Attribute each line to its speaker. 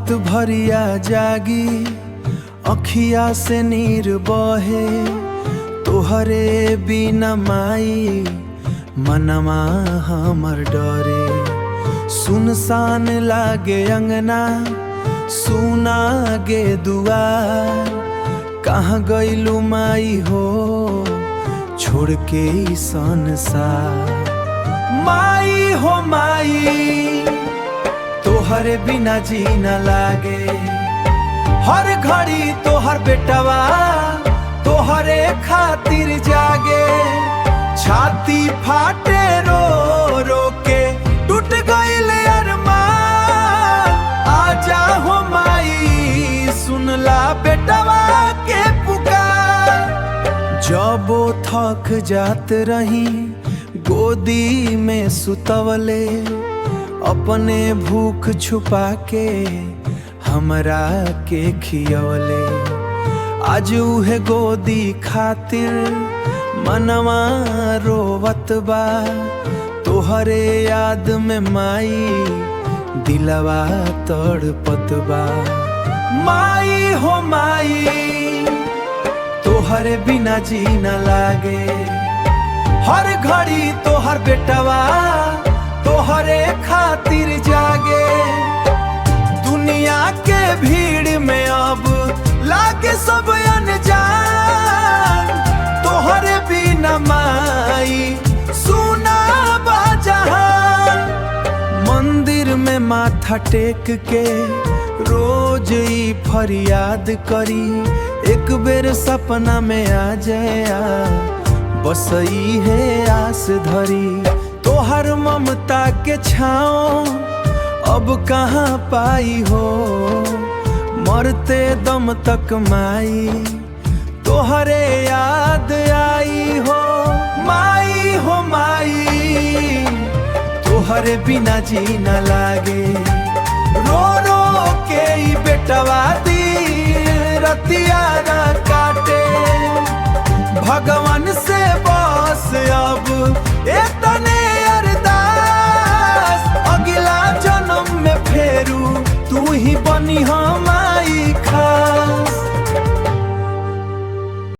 Speaker 1: रात भरिया जागी अखिया से नीर बहे, तोहरे बिना माई मनमा हमर डरे। सुनसान लागे अंगना, सुना गे दुआर, कहाँ गइलू माई हो छोड़ के ई संसार। माई हो माई तोहरे बिना जी न लागे, हर घड़ी तोहर बेटवा तोहरे खातिर जागे। छाती फाटे रो रो के टूट गइल अरमान, आजा हो माई सुनला बेटवा के पुकार। जबो थक जात रही गोदी में सुतवले, अपने भूख छुपा के हमरा के खियवले। आज उहे गोदी खातिर मनवा रोवत बा, तोहरे याद में माई दिलवा तड़पत बा। माई हो माई तोहरे बिना जी न लागे, हर घड़ी तोहर बेटवा तोहरे खातिर जागे। दुनिया के भीड़ में अब लागे सब अनजान, तोहरे बिना माई सुना बा जहान। मंदिर में माथा टेक के रोज ही फरियाद करी, एक बेर सपना में आ जाया बस ई है आस धरी। तोहर ममता के छाँव अब कहाँ पाई हो, मरते दम तक माई तोहरे याद आई हो। माई हो माई तोहरे बिना जी न लागे, रो रो के ई बेटवा दी रतिया न काटे। भगवान से